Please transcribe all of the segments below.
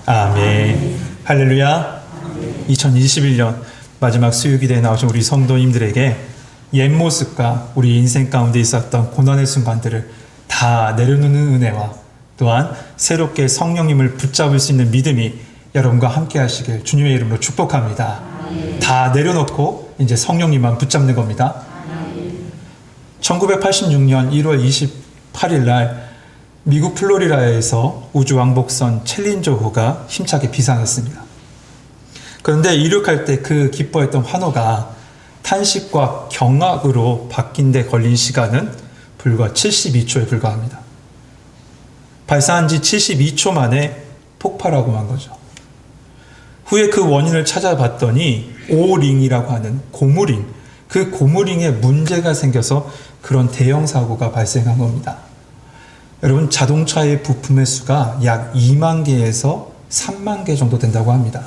아멘. 할렐루야. 2021년 마지막 수요기대에 나오신 우리 성도님들에게 옛 모습과 우리 인생 가운데 있었던 고난의 순간들을 다 내려놓는 은혜와 또한 새롭게 성령님을 붙잡을 수 있는 믿음이 여러분과 함께 하시길 주님의 이름으로 축복합니다. 다 내려놓고 이제 성령님만 붙잡는 겁니다. 1986년 1월 28일 날 미국 플로리다에서 우주왕복선 챌린저호가 힘차게 비상했습니다. 그런데 이륙할 때 그 기뻐했던 환호가 탄식과 경악으로 바뀐 데 걸린 시간은 불과 72초에 불과합니다. 발사한 지 72초 만에 폭발하고 만 거죠. 후에 그 원인을 찾아봤더니 오링이라고 하는 고무링, 그 고무링에 문제가 생겨서 그런 대형 사고가 발생한 겁니다. 여러분, 자동차의 부품의 수가 약 2만 개에서 3만 개 정도 된다고 합니다.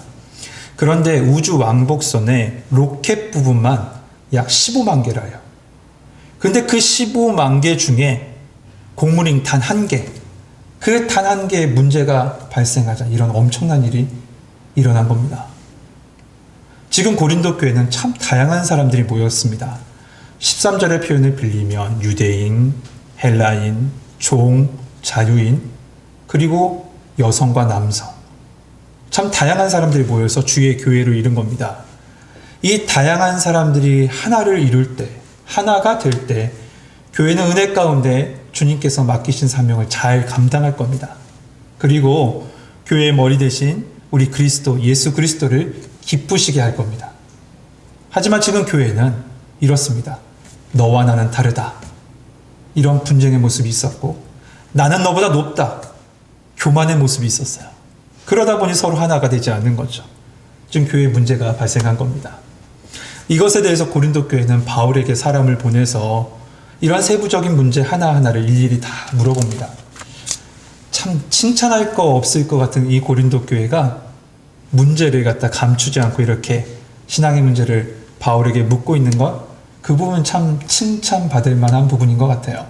그런데 우주 왕복선의 로켓 부분만 약 15만 개라요. 근데 그 15만 개 중에 고무링 단 한 개, 그 단 한 개의 문제가 발생하자 이런 엄청난 일이 일어난 겁니다. 지금 고린도 교회는 참 다양한 사람들이 모였습니다. 13절의 표현을 빌리면 유대인, 헬라인, 종, 자유인, 그리고 여성과 남성, 참 다양한 사람들이 모여서 주의 교회로 이룬 겁니다. 이 다양한 사람들이 하나를 이룰 때, 하나가 될 때 교회는 은혜 가운데 주님께서 맡기신 사명을 잘 감당할 겁니다. 그리고 교회의 머리 대신 우리 그리스도, 예수 그리스도를 기쁘시게 할 겁니다. 하지만 지금 교회는 이렇습니다. 너와 나는 다르다. 이런 분쟁의 모습이 있었고, 나는 너보다 높다. 교만의 모습이 있었어요. 그러다 보니 서로 하나가 되지 않는 거죠. 지금 교회에 문제가 발생한 겁니다. 이것에 대해서 고린도 교회는 바울에게 사람을 보내서 이러한 세부적인 문제 하나하나를 일일이 다 물어봅니다. 참 칭찬할 거 없을 것 같은 이 고린도 교회가 문제를 갖다 감추지 않고 이렇게 신앙의 문제를 바울에게 묻고 있는 것, 그 부분 참 칭찬받을 만한 부분인 것 같아요.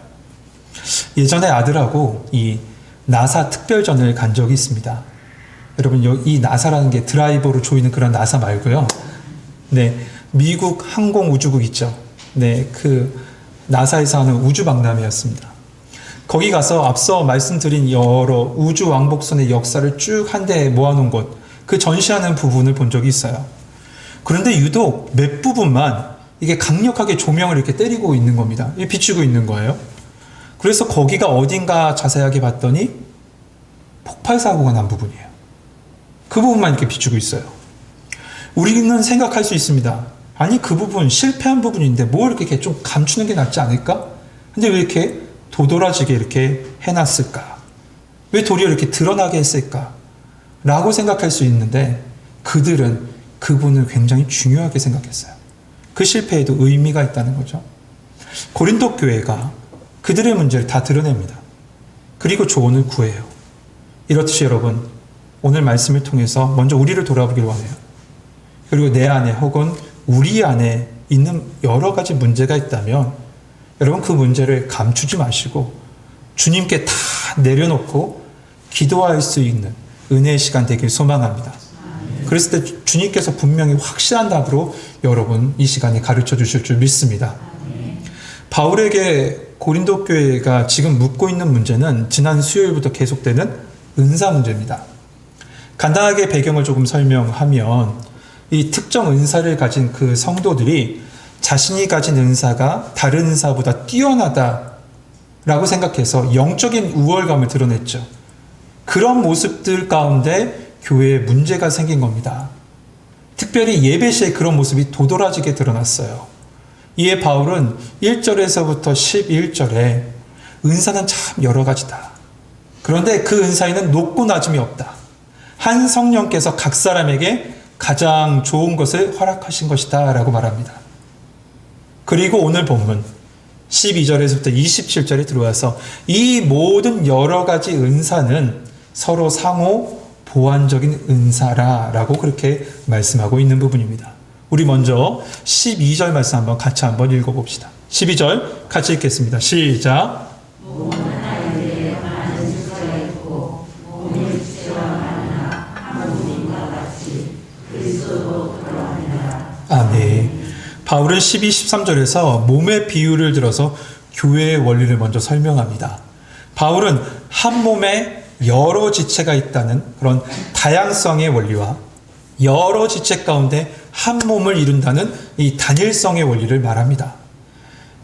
예전에 아들하고 이 나사 특별전을 간 적이 있습니다. 여러분, 이 나사라는 게 드라이버로 조이는 그런 나사 말고요. 네, 미국 항공우주국 있죠. 네, 그 나사에서 하는 우주박람회였습니다. 거기 가서 앞서 말씀드린 여러 우주왕복선의 역사를 쭉 한데 모아놓은 곳, 그 전시하는 부분을 본 적이 있어요. 그런데 유독 몇 부분만 이게 강력하게 조명을 이렇게 때리고 있는 겁니다. 비추고 있는 거예요. 그래서 거기가 어딘가 자세하게 봤더니 폭발 사고가 난 부분이에요. 그 부분만 이렇게 비추고 있어요. 우리는 생각할 수 있습니다. 아니, 그 부분 실패한 부분인데 뭐 이렇게 좀 감추는 게 낫지 않을까? 근데 왜 이렇게 도드라지게 이렇게 해놨을까? 왜 도리어 이렇게 드러나게 했을까? 라고 생각할 수 있는데 그들은 그 부분을 굉장히 중요하게 생각했어요. 그 실패에도 의미가 있다는 거죠. 고린도 교회가 그들의 문제를 다 드러냅니다. 그리고 조언을 구해요. 이렇듯이 여러분, 오늘 말씀을 통해서 먼저 우리를 돌아보길 원해요. 그리고 내 안에 혹은 우리 안에 있는 여러 가지 문제가 있다면 여러분, 그 문제를 감추지 마시고 주님께 다 내려놓고 기도할 수 있는 은혜의 시간 되길 소망합니다. 그랬을 때 주님께서 분명히 확실한 답으로 여러분 이 시간에 가르쳐 주실 줄 믿습니다. 바울에게 고린도 교회가 지금 묻고 있는 문제는 지난 수요일부터 계속되는 은사 문제입니다. 간단하게 배경을 조금 설명하면 이 특정 은사를 가진 그 성도들이 자신이 가진 은사가 다른 은사보다 뛰어나다라고 생각해서 영적인 우월감을 드러냈죠. 그런 모습들 가운데 교회에 문제가 생긴 겁니다. 특별히 예배 시에 그런 모습이 도드라지게 드러났어요. 이에 바울은 1절에서부터 11절에 은사는 참 여러 가지다. 그런데 그 은사에는 높고 낮음이 없다. 한 성령께서 각 사람에게 가장 좋은 것을 허락하신 것이다 라고 말합니다. 그리고 오늘 본문 12절에서부터 27절에 들어와서 이 모든 여러 가지 은사는 서로 상호 보완적인 은사라고 그렇게 말씀하고 있는 부분입니다. 우리 먼저 12절 말씀 같이 한번 읽어봅시다. 12절 같이 읽겠습니다. 시작. 몸은 하늘에 많은 수가 있고 몸의 지체와 많으나 바울은 12, 13절에서 몸의 비유를 들어서 교회의 원리를 먼저 설명합니다. 바울은 한 몸에 여러 지체가 있다는 그런 다양성의 원리와 여러 지체 가운데 한 몸을 이룬다는 이 단일성의 원리를 말합니다.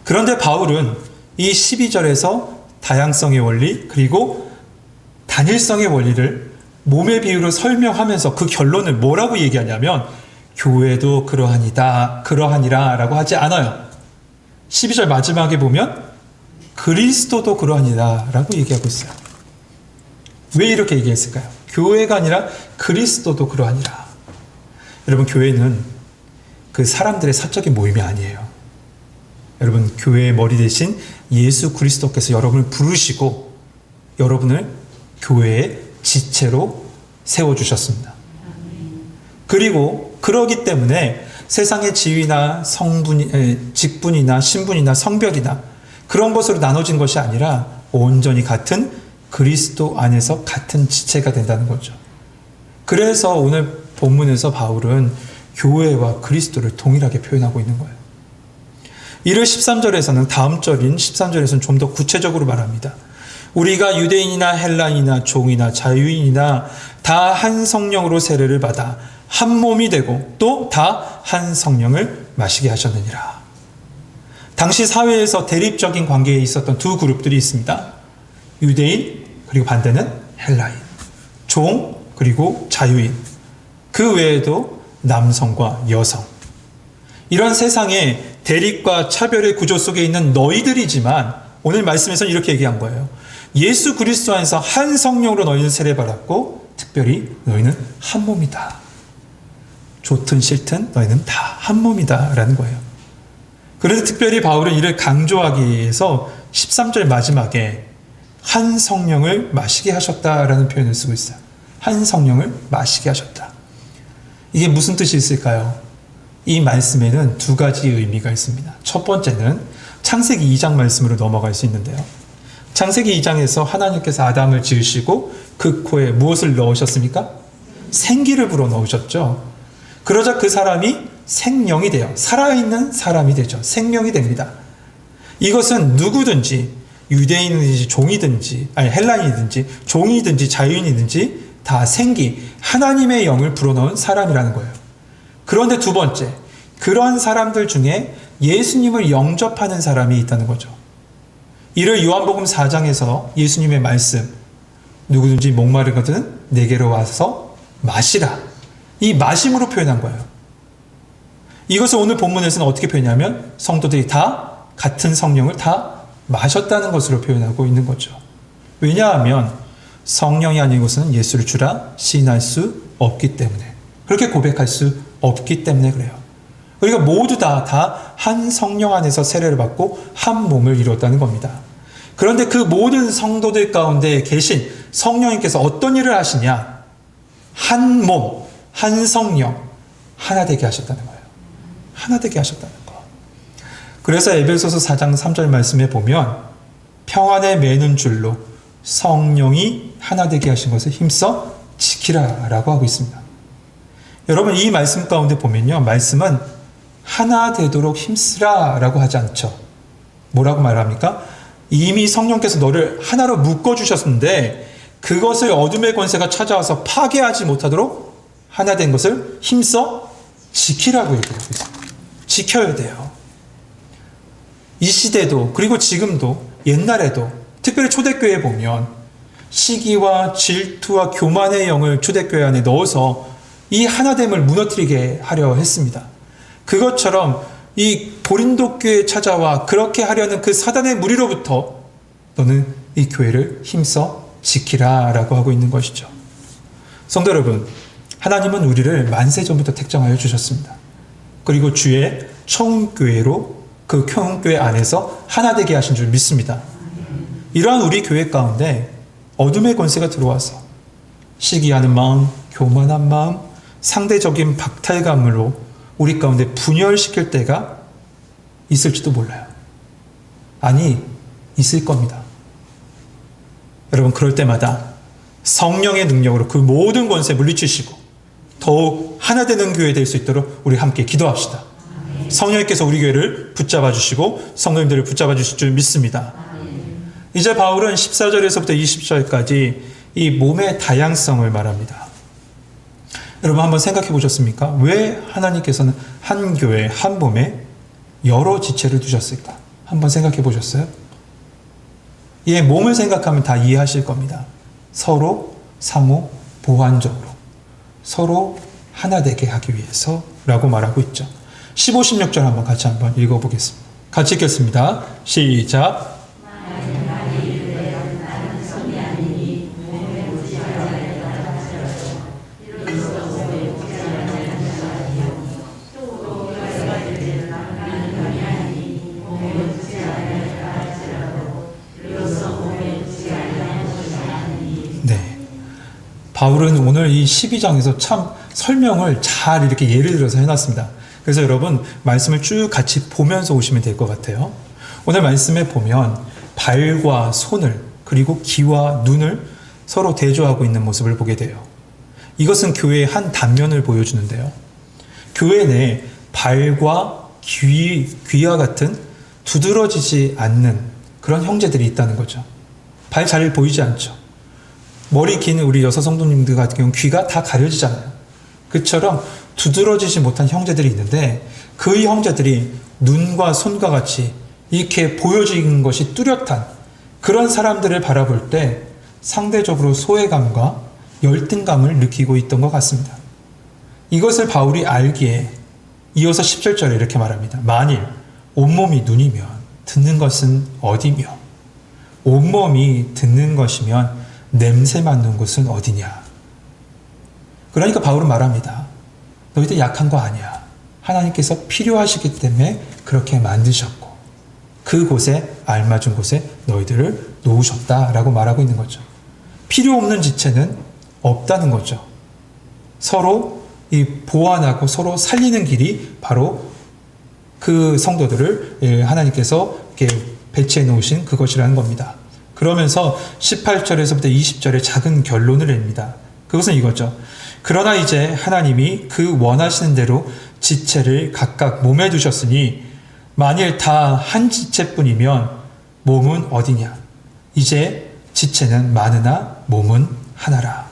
그런데 바울은 이 12절에서 다양성의 원리 그리고 단일성의 원리를 몸의 비유로 설명하면서 그 결론을 뭐라고 얘기하냐면 교회도 그러하니라 라고 하지 않아요. 12절 마지막에 보면 그리스도도 그러하니라 라고 얘기하고 있어요. 왜 이렇게 얘기했을까요? 교회가 아니라 그리스도도 그러하니라. 여러분, 교회는 그 사람들의 사적인 모임이 아니에요. 여러분, 교회의 머리 대신 예수 그리스도께서 여러분을 부르시고 여러분을 교회의 지체로 세워주셨습니다. 그리고 그러기 때문에 세상의 지위나 직분이나 신분이나 성별이나 그런 것으로 나눠진 것이 아니라 온전히 같은 그리스도 안에서 같은 지체가 된다는 거죠. 그래서 오늘 본문에서 바울은 교회와 그리스도를 동일하게 표현하고 있는 거예요. 이를 13절에서는 다음 절인 13절에서는 좀 더 구체적으로 말합니다. 우리가 유대인이나 헬라인이나 종이나 자유인이나 다 한 성령으로 세례를 받아 한 몸이 되고 또 다 한 성령을 마시게 하셨느니라. 당시 사회에서 대립적인 관계에 있었던 두 그룹들이 있습니다. 유대인 그리고 반대는 헬라인, 종 그리고 자유인, 그 외에도 남성과 여성. 이런 세상의 대립과 차별의 구조 속에 있는 너희들이지만 오늘 말씀에서는 이렇게 얘기한 거예요. 예수 그리스도 안에서 한 성령으로 너희는 세례받았고 특별히 너희는 한 몸이다. 좋든 싫든 너희는 다 한 몸이다 라는 거예요. 그런데 특별히 바울은 이를 강조하기 위해서 13절 마지막에 한 성령을 마시게 하셨다라는 표현을 쓰고 있어요. 한 성령을 마시게 하셨다. 이게 무슨 뜻이 있을까요? 이 말씀에는 두 가지 의미가 있습니다. 첫 번째는 창세기 2장 말씀으로 넘어갈 수 있는데요. 창세기 2장에서 하나님께서 아담을 지으시고 그 코에 무엇을 넣으셨습니까? 생기를 불어넣으셨죠. 그러자 그 사람이 생명이 돼요. 살아있는 사람이 되죠. 생명이 됩니다. 이것은 누구든지 유대인이든지 종이든지 아니 헬라인이든지 종이든지 자유인이든지 다 생기, 하나님의 영을 불어넣은 사람이라는 거예요. 그런데 두 번째, 그런 사람들 중에 예수님을 영접하는 사람이 있다는 거죠. 이를 요한복음 4장에서 예수님의 말씀, 누구든지 목마르거든 내게로 와서 마시라. 이 마심으로 표현한 거예요. 이것을 오늘 본문에서는 어떻게 표현하냐면 성도들이 다 같은 성령을 다 마셨다는 것으로 표현하고 있는 거죠. 왜냐하면 성령이 아닌 것은 예수를 주라 시인할 수 없기 때문에, 그렇게 고백할 수 없기 때문에 그래요. 그러니까 모두 다 한 성령 안에서 세례를 받고 한 몸을 이루었다는 겁니다. 그런데 그 모든 성도들 가운데 계신 성령님께서 어떤 일을 하시냐? 한 몸, 한 성령, 하나 되게 하셨다는 거예요. 하나 되게 하셨다는 거. 그래서 에베소서 4장 3절 말씀에 보면 평안에 매는 줄로 성령이 하나 되게 하신 것을 힘써 지키라 라고 하고 있습니다. 여러분, 이 말씀 가운데 보면요, 말씀은 하나 되도록 힘쓰라 라고 하지 않죠. 뭐라고 말합니까? 이미 성령께서 너를 하나로 묶어주셨는데 그것을 어둠의 권세가 찾아와서 파괴하지 못하도록 하나 된 것을 힘써 지키라고 얘기하고 있습니다. 지켜야 돼요. 이 시대도 그리고 지금도 옛날에도 특별히 초대교회에 보면 시기와 질투와 교만의 영을 초대교회 안에 넣어서 이 하나됨을 무너뜨리게 하려 했습니다. 그것처럼 이 고린도 교회에 찾아와 그렇게 하려는 그 사단의 무리로부터 너는 이 교회를 힘써 지키라 라고 하고 있는 것이죠. 성도 여러분, 하나님은 우리를 만세전부터 택정하여 주셨습니다. 그리고 주의 총교회로 그 총교회 안에서 하나 되게 하신 줄 믿습니다. 이러한 우리 교회 가운데 어둠의 권세가 들어와서 시기하는 마음, 교만한 마음, 상대적인 박탈감으로 우리 가운데 분열시킬 때가 있을지도 몰라요. 아니, 있을 겁니다. 여러분, 그럴 때마다 성령의 능력으로 그 모든 권세 물리치시고 더욱 하나 되는 교회 될 수 있도록 우리 함께 기도합시다. 성령님께서 우리 교회를 붙잡아 주시고 성도님들을 붙잡아 주실 줄 믿습니다. 이제 바울은 14절에서부터 20절까지 이 몸의 다양성을 말합니다. 여러분 한번 생각해 보셨습니까? 왜 하나님께서는 한 교회, 한 몸에 여러 지체를 두셨을까? 한번 생각해 보셨어요? 이 몸을 생각하면 다 이해하실 겁니다. 서로 상호 보완적으로 서로 하나 되게 하기 위해서라고 말하고 있죠. 15, 16절 한번 같이 한번 읽어보겠습니다. 같이 읽겠습니다. 시작. 바울은 오늘 이 12장에서 참 설명을 잘 이렇게 예를 들어서 해놨습니다. 그래서 여러분 말씀을 쭉 같이 보면서 오시면 될 것 같아요. 오늘 말씀에 보면 발과 손을 그리고 귀와 눈을 서로 대조하고 있는 모습을 보게 돼요. 이것은 교회의 한 단면을 보여주는데요. 교회 내 발과 귀와 같은 두드러지지 않는 그런 형제들이 있다는 거죠. 발 잘 보이지 않죠. 머리 긴 우리 여성 성도님들 같은 경우는 귀가 다 가려지잖아요. 그처럼 두드러지지 못한 형제들이 있는데 그 형제들이 눈과 손과 같이 이렇게 보여지는 것이 뚜렷한 그런 사람들을 바라볼 때 상대적으로 소외감과 열등감을 느끼고 있던 것 같습니다. 이것을 바울이 알기에 이어서 17절에 이렇게 말합니다. 만일 온몸이 눈이면 듣는 것은 어디며 온몸이 듣는 것이면 냄새 맡는 곳은 어디냐. 그러니까 바울은 말합니다. 너희들 약한 거 아니야. 하나님께서 필요하시기 때문에 그렇게 만드셨고 그곳에 알맞은 곳에 너희들을 놓으셨다라고 말하고 있는 거죠. 필요 없는 지체는 없다는 거죠. 서로 이 보완하고 서로 살리는 길이 바로 그 성도들을 하나님께서 이렇게 배치해 놓으신 그것이라는 겁니다. 그러면서 18절에서부터 20절에 작은 결론을 냅니다. 그것은 이거죠. 그러나 이제 하나님이 그 원하시는 대로 지체를 각각 몸에 두셨으니 만일 다 한 지체뿐이면 몸은 어디냐. 이제 지체는 많으나 몸은 하나라.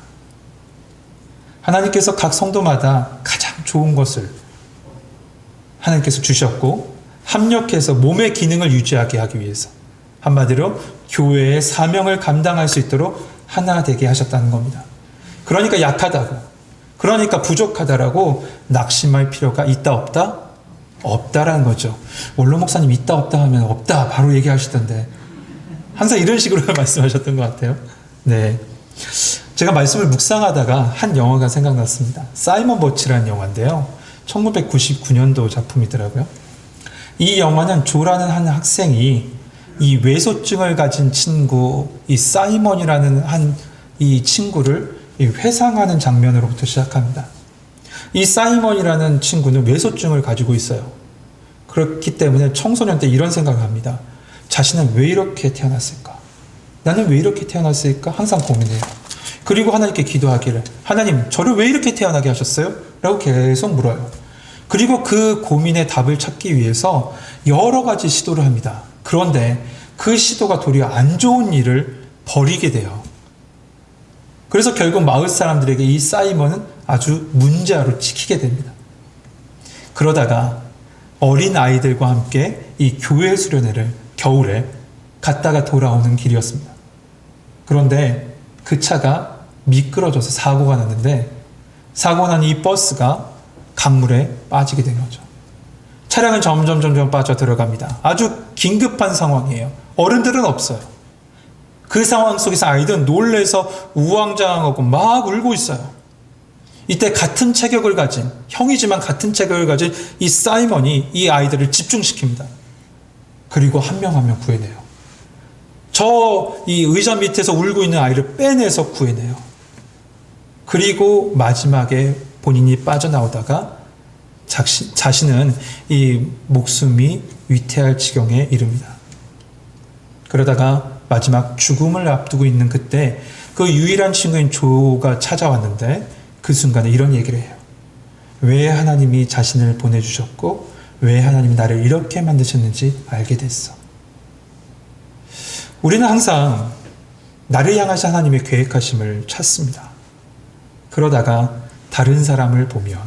하나님께서 각 성도마다 가장 좋은 것을 하나님께서 주셨고 합력해서 몸의 기능을 유지하게 하기 위해서 한마디로 교회의 사명을 감당할 수 있도록 하나 되게 하셨다는 겁니다. 그러니까 약하다고, 그러니까 부족하다라고 낙심할 필요가 있다 없다? 없다라는 거죠. 원로 목사님 있다 없다 하면 없다 바로 얘기하시던데 항상 이런 식으로 말씀하셨던 것 같아요. 네, 제가 말씀을 묵상하다가 한 영화가 생각났습니다. 사이먼 버치라는 영화인데요. 1999년도 작품이더라고요. 이 영화는 조라는 한 학생이 이 외소증을 가진 친구, 이 사이먼이라는 이 친구를 회상하는 장면으로부터 시작합니다. 이 사이먼이라는 친구는 외소증을 가지고 있어요. 그렇기 때문에 청소년 때 이런 생각을 합니다. 자신은 왜 이렇게 태어났을까? 나는 왜 이렇게 태어났을까? 항상 고민해요. 그리고 하나님께 기도하기를, 하나님 저를 왜 이렇게 태어나게 하셨어요? 라고 계속 물어요. 그리고 그 고민의 답을 찾기 위해서 여러 가지 시도를 합니다. 그런데 그 시도가 도리어 안 좋은 일을 벌이게 돼요. 그래서 결국 마을 사람들에게 이 사이먼은 아주 문제아로 찍히게 됩니다. 그러다가 어린 아이들과 함께 이 교회 수련회를 겨울에 갔다가 돌아오는 길이었습니다. 그런데 그 차가 미끄러져서 사고가 났는데 사고 난 이 버스가 강물에 빠지게 된 거죠. 차량은 점점 빠져 들어갑니다. 아주 긴급한 상황이에요. 어른들은 없어요. 그 상황 속에서 아이들은 놀래서 우왕좌왕하고 막 울고 있어요. 이때 같은 체격을 가진, 형이지만 같은 체격을 가진 이 사이먼이 이 아이들을 집중시킵니다. 그리고 한 명 한 명 구해내요. 이 의자 밑에서 울고 있는 아이를 빼내서 구해내요. 그리고 마지막에 본인이 빠져나오다가 자신은 이 목숨이 위태할 지경에 이릅니다. 그러다가 마지막 죽음을 앞두고 있는 그때 그 유일한 친구인 조가 찾아왔는데 그 순간에 이런 얘기를 해요. 왜 하나님이 자신을 보내주셨고 왜 하나님이 나를 이렇게 만드셨는지 알게 됐어. 우리는 항상 나를 향하신 하나님의 계획하심을 찾습니다. 그러다가 다른 사람을 보면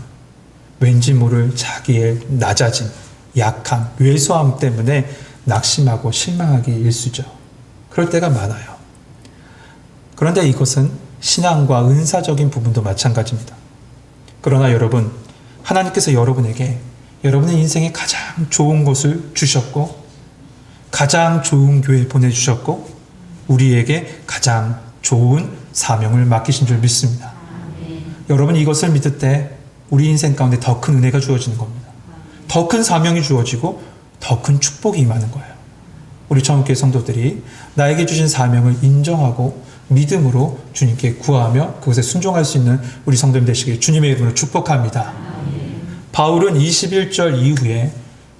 왠지 모를 자기의 낮아짐, 약함, 왜소함 때문에 낙심하고 실망하기 일쑤죠. 그럴 때가 많아요. 그런데 이것은 신앙과 은사적인 부분도 마찬가지입니다. 그러나 여러분, 하나님께서 여러분에게 여러분의 인생에 가장 좋은 것을 주셨고 가장 좋은 교회 보내주셨고 우리에게 가장 좋은 사명을 맡기신 줄 믿습니다. 여러분 이것을 믿을 때 우리 인생 가운데 더 큰 은혜가 주어지는 겁니다. 더 큰 사명이 주어지고 더 큰 축복이 임하는 거예요. 우리 청교회 성도들이 나에게 주신 사명을 인정하고 믿음으로 주님께 구하며 그것에 순종할 수 있는 우리 성도님 되시길 주님의 이름으로 축복합니다. 바울은 21절 이후에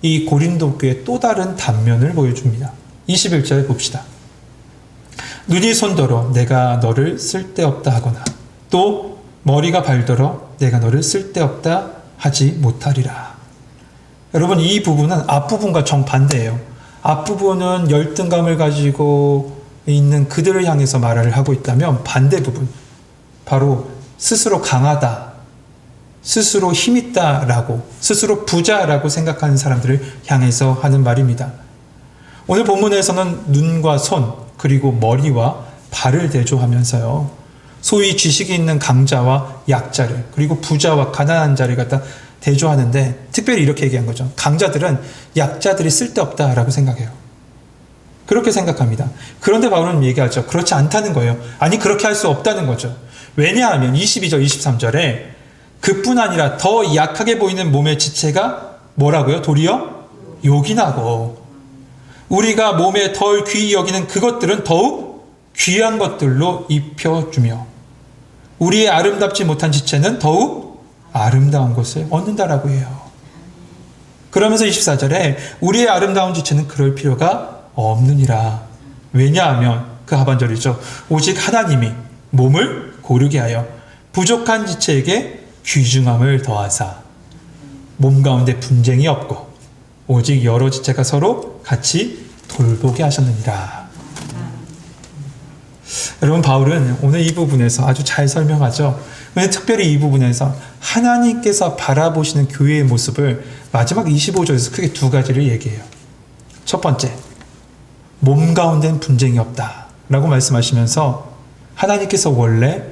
이 고린도 교회의 또 다른 단면을 보여줍니다. 21절 봅시다. 눈이 손더러 내가 너를 쓸데없다 하거나 또 머리가 발더러 내가 너를 쓸데없다 하지 못하리라. 여러분 이 부분은 앞부분과 정반대예요. 앞부분은 열등감을 가지고 있는 그들을 향해서 말을 하고 있다면 반대 부분, 바로 스스로 강하다, 스스로 힘있다라고, 스스로 부자라고 생각하는 사람들을 향해서 하는 말입니다. 오늘 본문에서는 눈과 손 그리고 머리와 발을 대조하면서요, 소위 지식이 있는 강자와 약자를, 그리고 부자와 가난한 자를 갖다 대조하는데 특별히 이렇게 얘기한 거죠. 강자들은 약자들이 쓸데없다라고 생각해요. 그렇게 생각합니다. 그런데 바울은 얘기하죠. 그렇지 않다는 거예요. 아니 그렇게 할 수 없다는 거죠. 왜냐하면 22절 23절에 그뿐 아니라 더 약하게 보이는 몸의 지체가 뭐라고요? 도리어 요긴하고 우리가 몸에 덜 귀히 여기는 그것들은 더욱 귀한 것들로 입혀주며 우리의 아름답지 못한 지체는 더욱 아름다운 것을 얻는다라고 해요. 그러면서 24절에 우리의 아름다운 지체는 그럴 필요가 없느니라. 왜냐하면 그 하반절이죠. 오직 하나님이 몸을 고르게 하여 부족한 지체에게 귀중함을 더하사 몸 가운데 분쟁이 없고 오직 여러 지체가 서로 같이 돌보게 하셨느니라. 여러분 바울은 오늘 이 부분에서 아주 잘 설명하죠. 특별히 이 부분에서 하나님께서 바라보시는 교회의 모습을 마지막 25절에서 크게 두 가지를 얘기해요. 첫 번째, 몸 가운데는 분쟁이 없다 라고 말씀하시면서 하나님께서 원래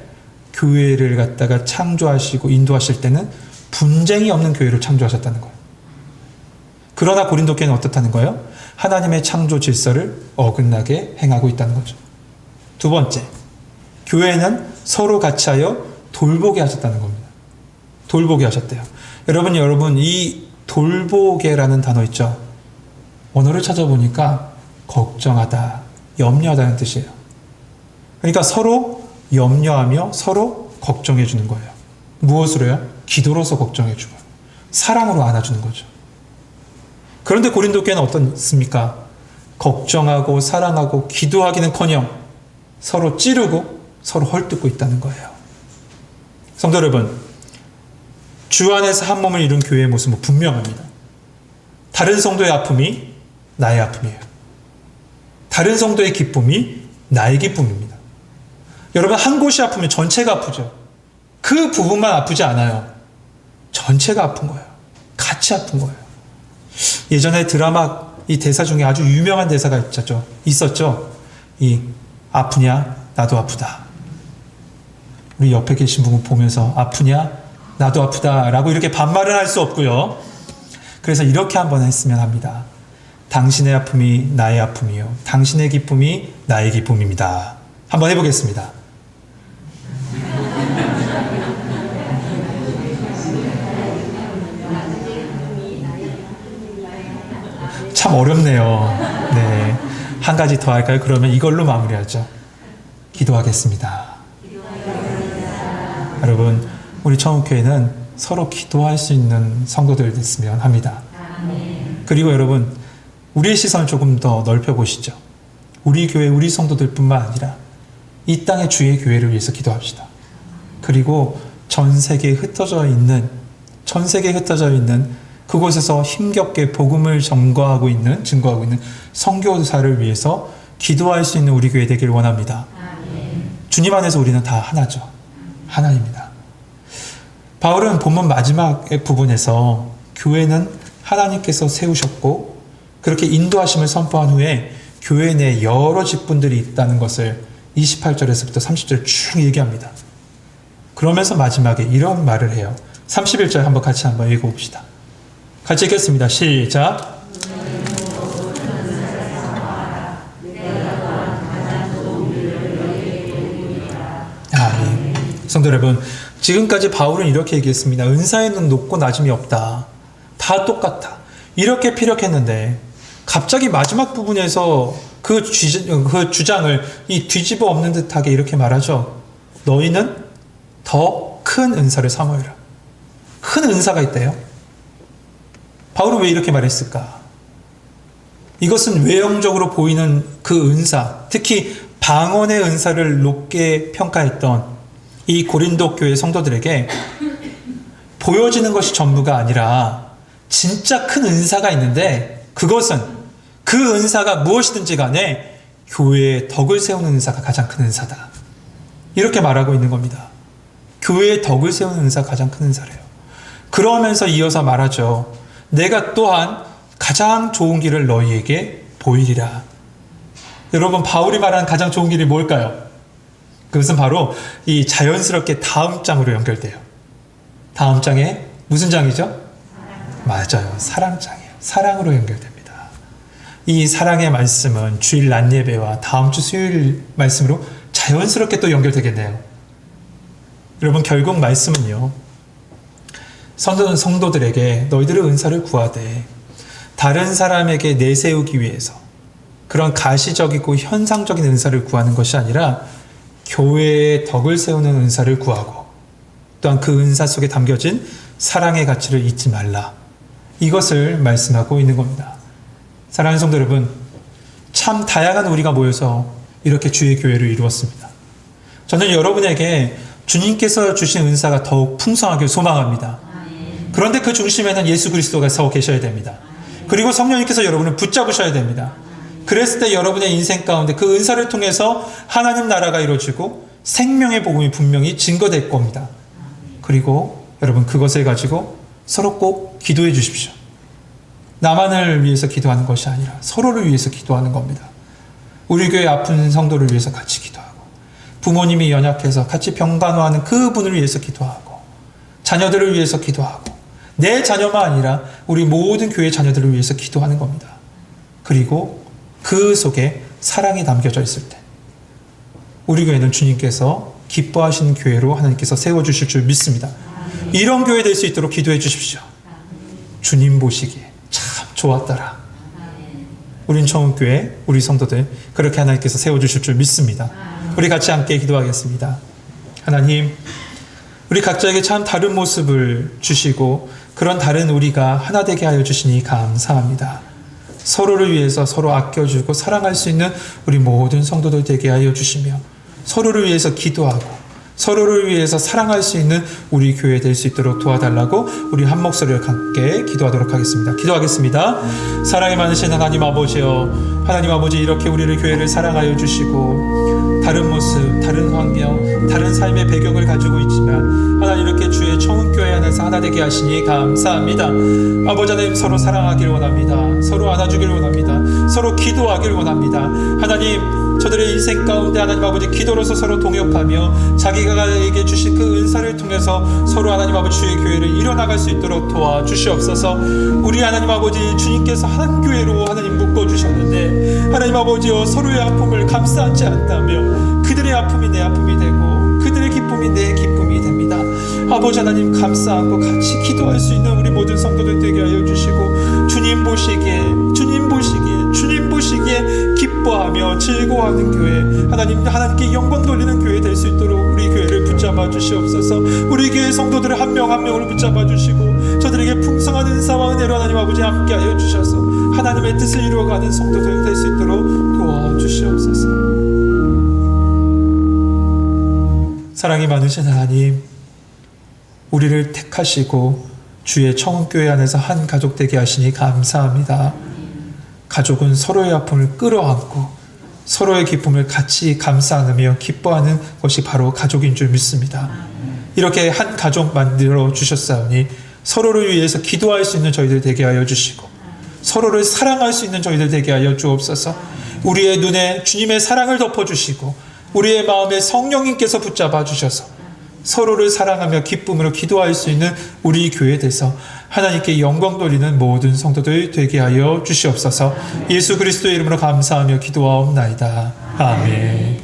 교회를 갖다가 창조하시고 인도하실 때는 분쟁이 없는 교회를 창조하셨다는 거예요. 그러나 고린도 교회는 어떻다는 거예요? 하나님의 창조 질서를 어긋나게 행하고 있다는 거죠. 두 번째, 교회는 서로 같이 하여 돌보게 하셨다는 겁니다. 돌보게 하셨대요. 여러분 이 돌보게라는 단어 있죠? 언어를 찾아보니까 걱정하다, 염려하다는 뜻이에요. 그러니까 서로 염려하며 서로 걱정해 주는 거예요. 무엇으로요? 기도로서 걱정해 주고 사랑으로 안아주는 거죠. 그런데 고린도 교회는 어떻습니까? 걱정하고 사랑하고 기도하기는커녕 서로 찌르고 서로 헐뜯고 있다는 거예요. 성도 여러분, 주 안에서 한 몸을 이룬 교회의 모습은 분명합니다. 다른 성도의 아픔이 나의 아픔이에요. 다른 성도의 기쁨이 나의 기쁨입니다. 여러분 한 곳이 아프면 전체가 아프죠. 그 부분만 아프지 않아요. 전체가 아픈 거예요. 같이 아픈 거예요. 예전에 드라마 이 대사 중에 아주 유명한 대사가 있었죠. 이 아프냐 나도 아프다. 우리 옆에 계신 분 보면서 아프냐 나도 아프다 라고 이렇게 반말은 할 수 없고요. 그래서 이렇게 한번 했으면 합니다. 당신의 아픔이 나의 아픔이요 당신의 기쁨이 나의 기쁨입니다. 한번 해보겠습니다. 참 어렵네요. 네, 한 가지 더 할까요? 그러면 이걸로 마무리하죠. 기도하겠습니다. 여러분, 우리 청운교회는 서로 기도할 수 있는 성도들 됐으면 합니다. 그리고 여러분, 우리의 시선을 조금 더 넓혀보시죠. 우리 교회, 우리 성도들뿐만 아니라 이 땅의 주의 교회를 위해서 기도합시다. 그리고 전 세계에 흩어져 있는 그곳에서 힘겹게 복음을 증거하고 있는 선교사를 위해서 기도할 수 있는 우리 교회 되길 원합니다. 주님 안에서 우리는 다 하나죠. 하나입니다. 바울은 본문 마지막 부분에서 교회는 하나님께서 세우셨고 그렇게 인도하심을 선포한 후에 교회 내에 여러 직분들이 있다는 것을 28절에서부터 30절 쭉 얘기합니다. 그러면서 마지막에 이런 말을 해요. 31절 같이 한번 읽어봅시다. 같이 읽겠습니다. 시작. 아멘. 성도 여러분, 지금까지 바울은 이렇게 얘기했습니다. 은사에는 높고 낮음이 없다. 다 똑같다. 이렇게 피력했는데 갑자기 마지막 부분에서 그 주장을 뒤집어 엎는 듯하게 이렇게 말하죠. 너희는 더 큰 은사를 사모해라. 큰 은사가 있대요. 바울은 왜 이렇게 말했을까? 이것은 외형적으로 보이는 그 은사, 특히 방언의 은사를 높게 평가했던 이 고린도 교회 성도들에게 보여지는 것이 전부가 아니라 진짜 큰 은사가 있는데 그것은 그 은사가 무엇이든지 간에 교회의 덕을 세우는 은사가 가장 큰 은사다. 이렇게 말하고 있는 겁니다. 교회의 덕을 세우는 은사가 가장 큰 은사래요. 그러면서 이어서 말하죠. 내가 또한 가장 좋은 길을 너희에게 보이리라. 여러분, 바울이 말하는 가장 좋은 길이 뭘까요? 그것은 바로 이 자연스럽게 다음 장으로 연결돼요. 다음 장에 무슨 장이죠? 맞아요. 사랑장이에요. 사랑으로 연결됩니다. 이 사랑의 말씀은 주일 낮 예배와 다음 주 수요일 말씀으로 자연스럽게 또 연결되겠네요. 여러분, 결국 말씀은요. 성도들에게 너희들의 은사를 구하되 다른 사람에게 내세우기 위해서 그런 가시적이고 현상적인 은사를 구하는 것이 아니라 교회의 덕을 세우는 은사를 구하고 또한 그 은사 속에 담겨진 사랑의 가치를 잊지 말라. 이것을 말씀하고 있는 겁니다. 사랑하는 성도 여러분, 참 다양한 우리가 모여서 이렇게 주의 교회를 이루었습니다. 저는 여러분에게 주님께서 주신 은사가 더욱 풍성하길 소망합니다. 그런데 그 중심에는 예수 그리스도가 서 계셔야 됩니다. 그리고 성령님께서 여러분을 붙잡으셔야 됩니다. 그랬을 때 여러분의 인생 가운데 그 은사를 통해서 하나님 나라가 이루어지고 생명의 복음이 분명히 증거될 겁니다. 그리고 여러분, 그것을 가지고 서로 꼭 기도해 주십시오. 나만을 위해서 기도하는 것이 아니라 서로를 위해서 기도하는 겁니다. 우리 교회 아픈 성도를 위해서 같이 기도하고 부모님이 연약해서 같이 병간호하는 그분을 위해서 기도하고 자녀들을 위해서 기도하고 내 자녀만 아니라 우리 모든 교회 자녀들을 위해서 기도하는 겁니다. 그리고 그 속에 사랑이 담겨져 있을 때 우리 교회는 주님께서 기뻐하시는 교회로 하나님께서 세워주실 줄 믿습니다. 이런 교회 될 수 있도록 기도해 주십시오. 주님 보시기에 참 좋았더라. 우린 청운교회 우리 성도들 그렇게 하나님께서 세워주실 줄 믿습니다. 우리 같이 함께 기도하겠습니다. 하나님, 우리 각자에게 참 다른 모습을 주시고 그런 다른 우리가 하나 되게 하여 주시니 감사합니다. 서로를 위해서 서로 아껴주고 사랑할 수 있는 우리 모든 성도들 되게 하여 주시며 서로를 위해서 기도하고 서로를 위해서 사랑할 수 있는 우리 교회 될 수 있도록 도와달라고 우리 한 목소리를 함께 기도하도록 하겠습니다. 기도하겠습니다. 사랑이 많으신 하나님 아버지여, 하나님 아버지 이렇게 우리를 교회를 사랑하여 주시고 다른 모습, 다른 환경, 다른 삶의 배경을 가지고 있지만 하나님 이렇게 주의 청운교회 안에서 하나 되게 하시니 감사합니다. 아버지 하나님 서로 사랑하길 원합니다. 서로 안아주길 원합니다. 서로 기도하길 원합니다. 하나님 저들의 인생 가운데 하나님 아버지 기도로서 서로 동역하며 자기가에게 주신 그 은사를 통해서 서로 하나님 아버지 주의 교회를 이뤄나갈 수 있도록 도와주시옵소서. 우리 하나님 아버지 주님께서 한 교회로 하나님 묶어주셨는데 하나님 아버지여 서로의 아픔을 감싸지 않다며 그들의 아픔이 내 아픔이 되고 그들의 기쁨이 내 기쁨이 됩니다. 아버지 하나님 감싸 안고 같이 기도할 수 있는 우리 모든 성도들 되게 하여 주시고 주님 보시기에 기뻐하며 즐거워하는 교회 하나님께 영광 돌리는 교회 될 수 있도록 우리 교회를 붙잡아 주시옵소서. 우리 교회 성도들을 한 명 한 명을 붙잡아 주시고 저들에게 풍성한 은사와 은혜로 하나님 아버지 함께 하여 주셔서 하나님의 뜻을 이루어가는 성도들 될 수 있도록 도와주시옵소서. 사랑이 많으신 하나님, 우리를 택하시고 주의 청운교회 안에서 한 가족 되게 하시니 감사합니다. 가족은 서로의 아픔을 끌어안고 서로의 기쁨을 같이 감싸 안으며 기뻐하는 것이 바로 가족인 줄 믿습니다. 이렇게 한 가족 만들어 주셨사오니 서로를 위해서 기도할 수 있는 저희들 되게 하여 주시고 서로를 사랑할 수 있는 저희들 되게 하여 주옵소서. 우리의 눈에 주님의 사랑을 덮어주시고 우리의 마음에 성령님께서 붙잡아 주셔서 서로를 사랑하며 기쁨으로 기도할 수 있는 우리 교회 돼서 하나님께 영광 돌리는 모든 성도들 되게 하여 주시옵소서. 예수 그리스도의 이름으로 감사하며 기도하옵나이다. 아멘.